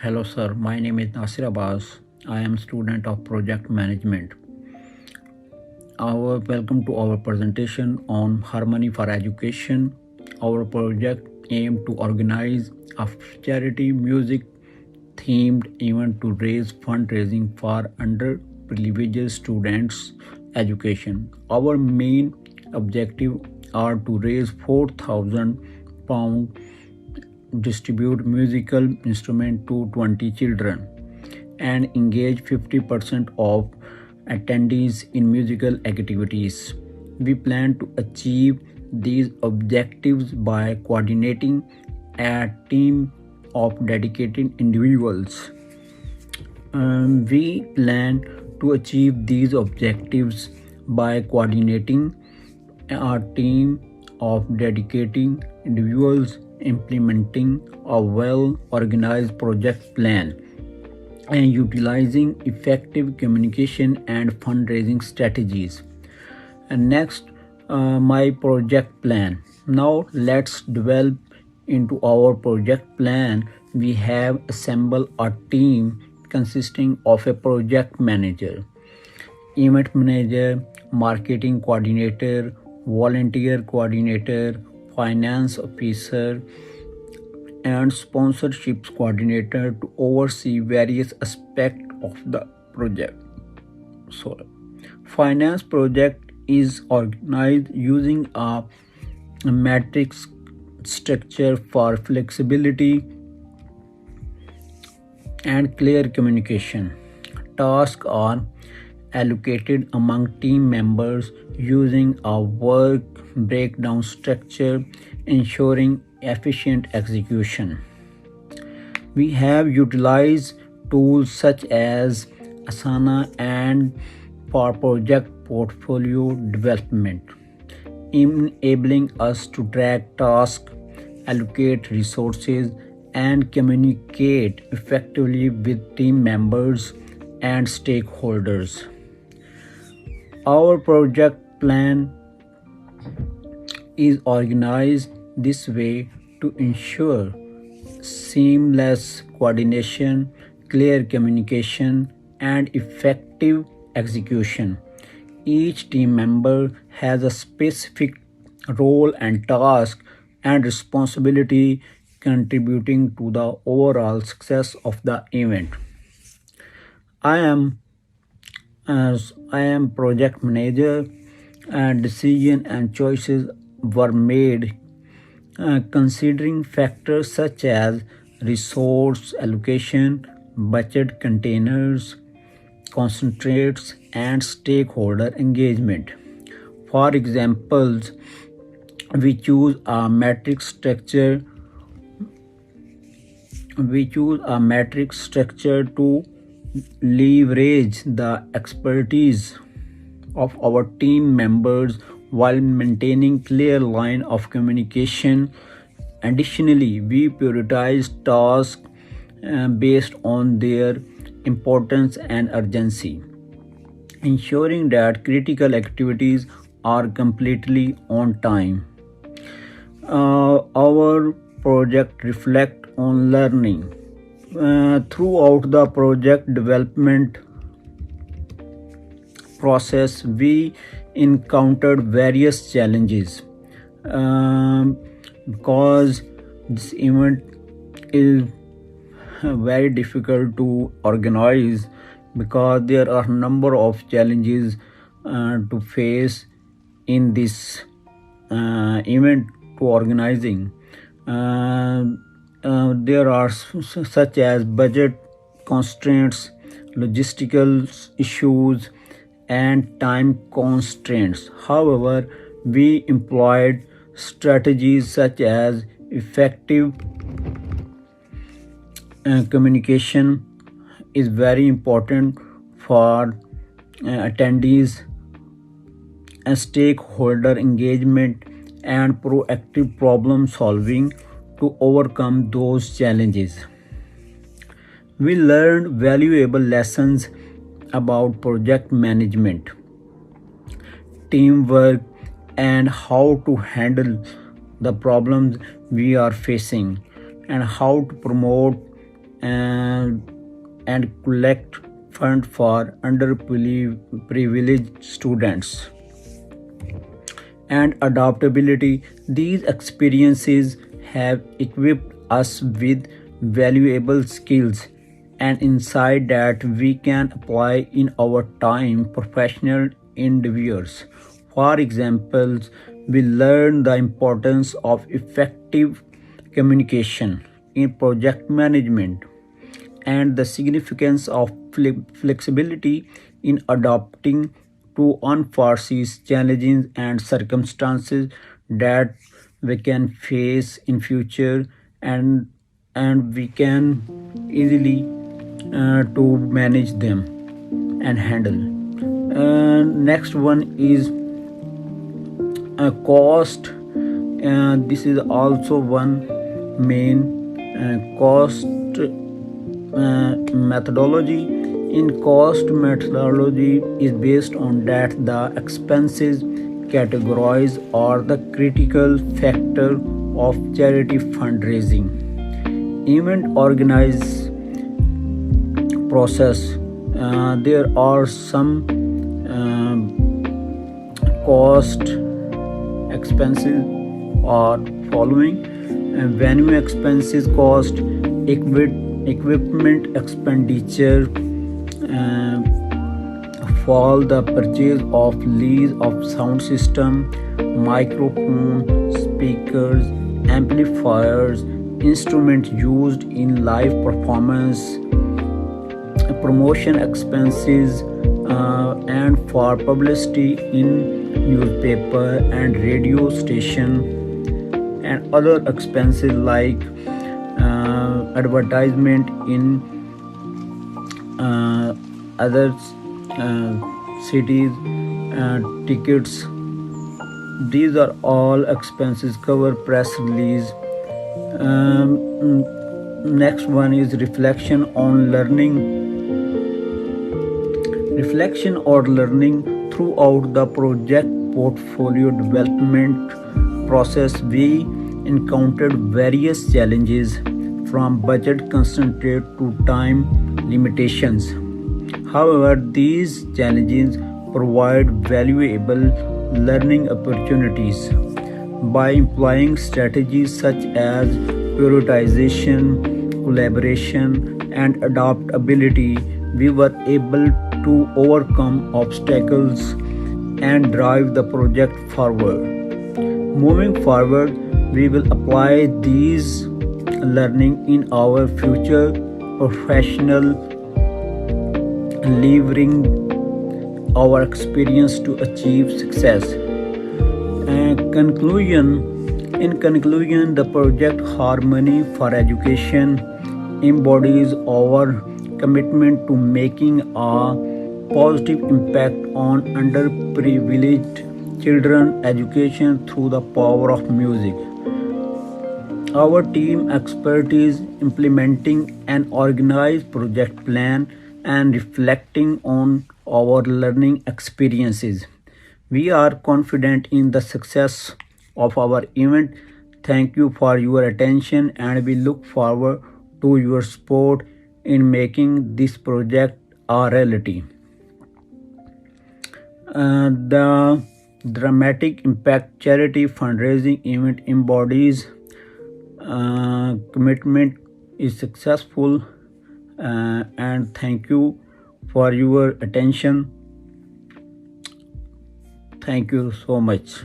Hello sir, my name is Nasir Abbas. I am student of project management. Welcome to our presentation on Harmony for Education. Our project aimed to organize a charity music themed event to raise fundraising for underprivileged students education. Our main objective are to raise £4,000, distribute musical instrument to 20 children, and engage 50% of attendees in musical activities. We plan to achieve these objectives by coordinating a team of dedicated individuals. We plan to achieve these objectives by coordinating a team of dedicated individuals, implementing a well organized project plan, and utilizing effective communication and fundraising strategies. And next, my project plan. Now, let's delve into our project plan. We have assembled a team consisting of a project manager, event manager, marketing coordinator, volunteer coordinator, finance officer, and sponsorships coordinator to oversee various aspects of the project. So, finance project is organized using a matrix structure for flexibility and clear communication. Tasks are allocated among team members using a work breakdown structure, ensuring efficient execution. We have utilized tools such as Asana and for project portfolio development, enabling us to track tasks, allocate resources, and communicate effectively with team members and stakeholders. Our project plan is organized this way to ensure seamless coordination, clear communication, and effective execution. Each team member has a specific role and task and responsibility contributing to the overall success of the event. I am as I am project manager, and decision and choices were made considering factors such as resource allocation, budget containers, concentrates, and stakeholder engagement. For examples, we choose a matrix structure. We choose a matrix structure to leverage the expertise of our team members while maintaining clear line of communication. Additionally, we prioritize tasks based on their importance and urgency, ensuring that critical activities are completely on time. Our project reflect on learning. Throughout the project development process, we encountered various challenges because this event is very difficult to organize because there are a number of challenges to face in this event to organizing. There are such as budget constraints, logistical issues, and time constraints. However, we employed strategies such as effective communication is very important for attendees, and stakeholder engagement, and proactive problem solving to overcome those challenges. We learned valuable lessons about project management, teamwork, and how to handle the problems we are facing, and how to promote and, and collect fund for underprivileged students. And adaptability. These experiences have equipped us with valuable skills and insight that we can apply in our time professional endeavors. For example, we learn the importance of effective communication in project management and the significance of flexibility in adapting to unforeseen challenges and circumstances that we can face in future, and we can easily to manage them and handle. Next one is cost. This is also one main cost methodology. In cost methodology is based on that the expenses categories are the critical factor of charity fundraising. Event organize process. There are some cost expenses are following: venue expenses cost, equipment expenditure, fall the purchase of lease of sound system, microphone, speakers, amplifiers, instruments used in live performance, promotion expenses, and for publicity in newspaper and radio station, and other expenses like advertisement in other cities, tickets. These are all expenses cover press release. Next one is reflection on learning. Reflection or learning. Throughout the project portfolio development process, we encountered various challenges from budget constraints to time limitations. However, these challenges provide valuable learning opportunities. By employing strategies such as prioritization, collaboration, and adaptability, we were able to overcome obstacles and drive the project forward. Moving forward, we will apply these learning in our future professional, leveraging our experience to achieve success. In conclusion, the project Harmony for Education embodies our commitment to making a positive impact on underprivileged children education through the power of music. Our team expertise implementing an organized project plan and reflecting on our learning experiences. We are confident in the success of our event. Thank you for your attention, and we look forward to your support in making this project a reality. The dramatic impact charity fundraising event embodies commitment is successful, and thank you for your attention. Thank you so much.